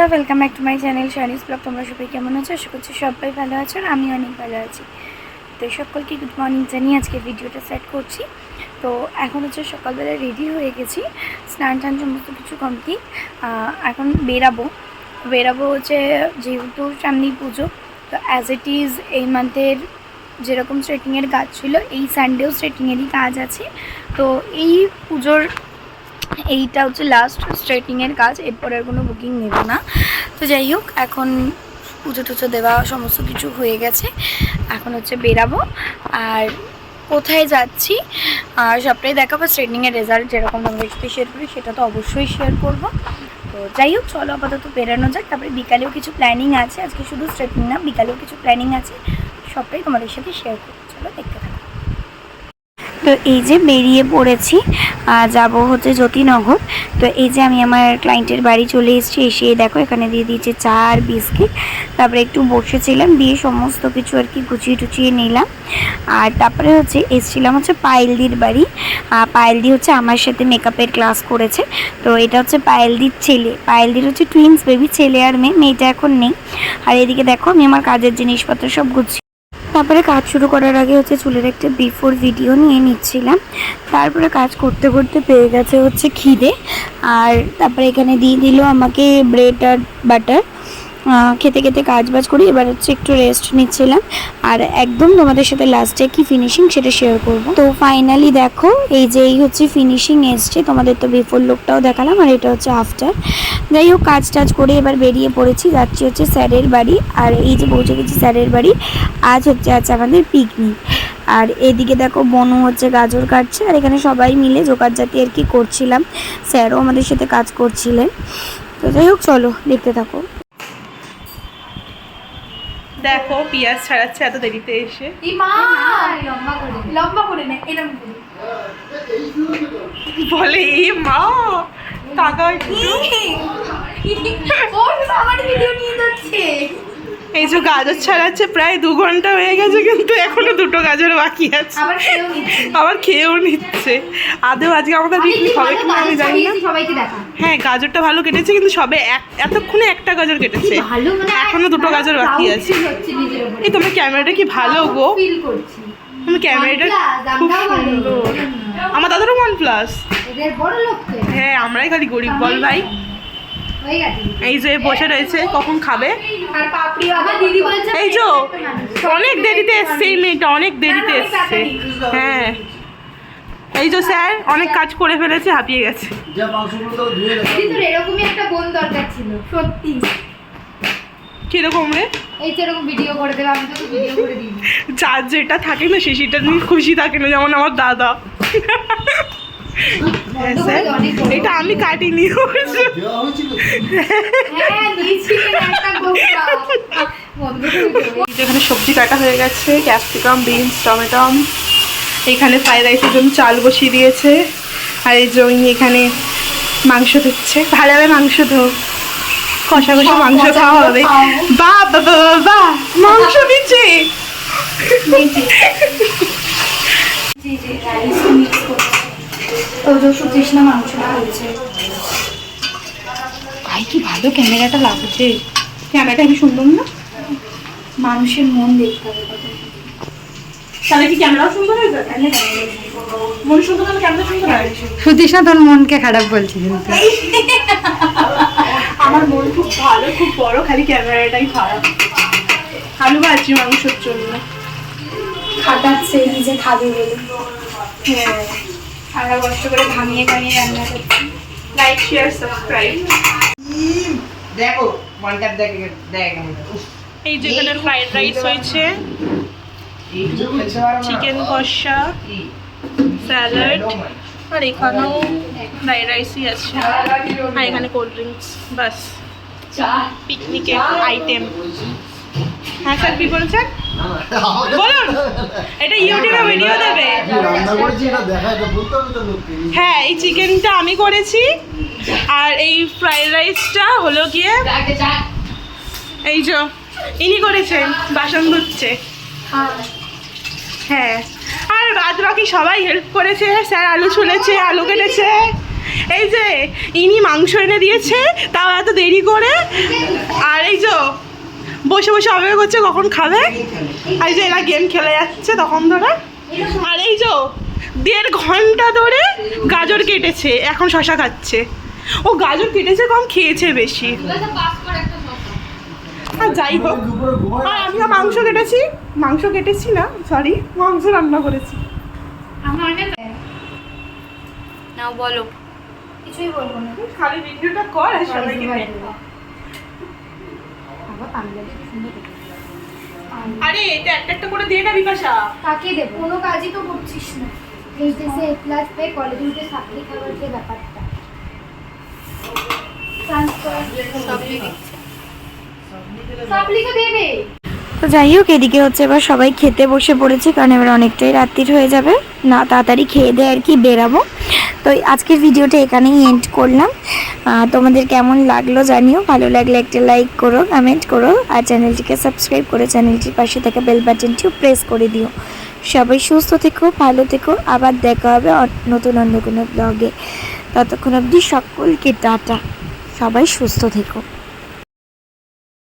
বন্ধুরা, welcome back to my channel শানিস blog. তোমরা সবাই কেমন আছো? আশা করছি সবাই ভালো আছো, আর আমি অনেক ভালো আছি। তো সকলকে গুড মর্নিং জানিয়ে আজকে ভিডিওটা সেট করছি। তো এখন হচ্ছে সকালবেলা রেডি হয়ে গেছি, স্নান টান সমস্ত কিছু কমপ্লিট। এখন বেরাবো হচ্ছে, যেহেতু সামনেই পুজো। তো অ্যাজ ইট ইজ এই মান্থের যেরকম স্ট্রেটিংয়ের কাজ ছিল, এই সানডেও স্ট্রেটিংয়েরই কাজ আছে। তো এই পুজোর এইটা হচ্ছে লাস্ট স্ট্রেটিংয়ের কাজ, এরপর আর কোনো বুকিং নেব না। তো যাই হোক, এখন পুজো টুজো দেওয়া সমস্ত কিছু হয়ে গেছে, এখন হচ্ছে বেরাবো। আর কোথায় যাচ্ছি আর সবটাই দেখাবো। স্ট্রেটিংয়ের রেজাল্ট যেরকম আমরা সাথে শেয়ার করি সেটা তো অবশ্যই শেয়ার করবো। তো যাই হোক, চলো আপাতত বেরানো যাক। তারপরে বিকালেও কিছু প্ল্যানিং আছে, আজকে শুধু স্ট্রেটিং না, বিকালেও কিছু প্ল্যানিং আছে, সবটাই তোমাদের সাথে শেয়ার করবো। চলো দেখতে থাকো। তো এই যে বেরিয়ে পড়েছি, যাব হচ্ছে জ্যোতিনগর। তো এই যে আমি আমার ক্লায়েন্টের বাড়ি চলে এসেছি। এসে দেখো এখানে দিয়ে দিয়েছে চা আর বিস্কিট। তারপরে একটু বসেছিলাম, দিয়ে সমস্ত কিছু আর কি গুছিয়ে টুচিয়ে নিলাম। আর তারপরে হচ্ছে এসেছিলাম হচ্ছে পায়েলদির বাড়ি। পায়েলদি হচ্ছে আমার সাথে মেকআপের ক্লাস করেছে। তো এটা হচ্ছে পায়েলদির ছেলে, পায়েলদির হচ্ছে টুইন্স বেবি, ছেলে আর মেয়েটা এখন নেই। আর এদিকে দেখো আমি আমার কাজের জিনিসপত্র সব গুছিয়ে, তারপরে কাজ শুরু করার আগে হচ্ছে চুলের একটা বিফোর ভিডিও নিয়ে নিচ্ছিলাম। তারপরে কাজ করতে করতে পেয়ে গেছে হচ্ছে খিদে। আর তারপরে এখানে দিয়ে দিল আমাকে ব্রেড আর বাটার। খেতে খেতে কাজ বাজ করি, এবার হচ্ছে একটু রেস্ট নিচ্ছিলাম। আর একদম তোমাদের সাথে লাস্টে কি ফিনিশিং সেটা শেয়ার করব। তো ফাইনালি দেখো এই যে এই হচ্ছে ফিনিশিং এসছে। তোমাদের তো বিফোর লুকটাও দেখালাম, আর এটা হচ্ছে আফটার। যাই হোক, কাজ টাজ করে এবার বেরিয়ে পড়েছি, যাচ্ছি হচ্ছে স্যারের বাড়ি। আর এই যে পৌঁছে গেছি স্যারের বাড়ি। আজ হচ্ছে আমাদের পিকনিক। আর এদিকে দেখো বনু হচ্ছে গাজর কাটছে, আর এখানে সবাই মিলে জোগাড় জাতি আর কি করছিলাম। স্যারও আমাদের সাথে কাজ করছিলেন। তো যাই হোক, চলো দেখতে থাকো। দেখো পিয়াজ ছাড়াচ্ছে এত দেরিতে এসে। লম্বা করে নে, এরকম করে বলে এই মা কাকা আমার ভিডিও নিয়ে যাচ্ছে। এই যে গাজর ছাড়াচ্ছে, প্রায় 2 ঘন্টা হয়ে গেছে, কিন্তু এখনো 2টো গাজর বাকি আছে। আবার খেয়েও নিচ্ছে। আদেও আজকে আমাদের পিকনিক হবে কিনা আমি জানি না। হ্যাঁ, গাজরটা ভালো কেটেছে, কিন্তু সবে এতক্ষণে একটা গাজর কেটেছে, এখনো 2টো গাজর বাকি আছে। এই তোমার ক্যামেরাটা কি ভালো গো, তুমি ক্যামেরাটা খুব সুন্দর। আমার দাদারও OnePlus। হ্যাঁ, আমরাই খালি গরিব বল ভাই। এই যে বসে রয়েছে, কখন খাবে। এই যে অনেক দেরিতে এসছে এই মেয়েটা, অনেক দেরিতে এসছে। হ্যাঁ, এই যে স্যার অনেক কাজ করে ফেলেছে, হাঁপিয়ে গেছে। এরকমই একটা বোন দরকার ছিল সত্যি। কিরকম রে? এই যেরকম ভিডিও করে দেবে, আমি তো ভিডিও করে দিই। যার যেটা থাকে না সেটা নিয়ে খুশি থাকে না, যেমন আমার দাদা। এটা আমি কাটিনি, যেখানে সবজি কাটা হয়ে গেছে, ক্যাপসিকাম, বিনস, টমেটো। এখানে ফ্রাইড রাইসের জন্য চাল বসিয়ে দিয়েছে। আর এই যে এখানে মাংস দিচ্ছে, ভালোভাবে মাংস ধো, কষা কষা মাংস খাওয়া হবে। বা বাবা বাবা, মাংস দিচ্ছে। ভাই কি ভালো ক্যামেরাটা লাগছে, ক্যামেরাটা কি সুন্দর না? মানুষের মন দেখতে হবে। তাহলে কি ক্যামেরাও সুন্দর হয়ে যাবে? মন সুন্দর হলে ক্যামেরা সুন্দর হয়। সুতিস না, তোর মনকে খারাপ বলছি কিন্তু। আমার মন খুব ভালো, খুব বড়, খালি ক্যামেরাটাই খারাপ। আলু ভাজি মাংসের জন্য খাটাচ্ছে নিজে খাবে বলে। হ্যাঁ, আমরা কষ্ট করে ঘামিয়ে ঘামিয়ে রান্না করছি। Like share subscribe. দেখো মনটার দেখ এই যেখানে ফ্রাইড রাইস হয়েছে, চিকেন কষা, স্যালাড, আর এখানেও ফ্রাইড রাইসই আছে, আর এখানে কোল্ড ড্রিঙ্কস। বাস, পিকনিকের আইটেম। হ্যাঁ স্যার, কি বলছেন বলুন। এটা ইউটিউবে ভিডিও দেবে। হ্যাঁ, এই চিকেনটা আমি করেছি, আর এই ফ্রাইড রাইসটা হলো গিয়ে এই যে ইনি করেছেন, বাসন ধুচ্ছে। হ্যাঁ, আর বাদ বাকি সবাই হেল্প করেছে। স্যার আলু ছুলেছে, আলু কেটেছে, এই যে ইনি মাংস এনে দিয়েছে, তাও এত দেরি করে। আর এই যে বসে বসে অপেক্ষা করছে কখন খাবে। আর এই যে এরা গেম খেলে যাচ্ছে তখন ধরে। আর এই যে 1.5 ঘন্টা ধরে গাজর কেটেছে, এখন শশা খাচ্ছে। ও গাজর কেটেছে কম, খেয়েছে বেশি। আর যাই হোক, আর আমিও মাংস কেটেছি না, সরি, মাংস রান্না করেছি। নাও বলো। কিছুই বলবো না। খালি ভিডিওটা কর আর সবাইকে দে। আরে এটা একটা করে দে না বিপাশা। কাকে দেবো? কোনো কাজই তো করছিস না। এইচএসে এ প্লাস পেয়ে কলেজে উঠে সাপ্লি খাবার যে ব্যাপারটা। সাপ্লি তো দেবে। তো যাই হোক, এদিকে হচ্ছে এবার সবাই খেতে বসে পড়েছে, কারণ এবার অনেকটাই রাত্রির হয়ে যাবে, না তাড়াতাড়ি খেয়ে দিয়ে আর কি বেরাবো। তো আজকের ভিডিওটা এখানেই এন্ড করলাম। তোমাদের কেমন লাগলো জানিও, ভালো লাগলে একটা লাইক করো, কমেন্ট করো, আর চ্যানেলটিকে সাবস্ক্রাইব করে চ্যানেলটির পাশে থাকা বেল বাটনটিও প্রেস করে দিও। সবাই সুস্থ থেকো, ভালো থেকো, আবার দেখা হবে নতুন অন্য কোনো ব্লগে। ততক্ষণ অবধি সকলকে টাটা, সবাই সুস্থ থেকো।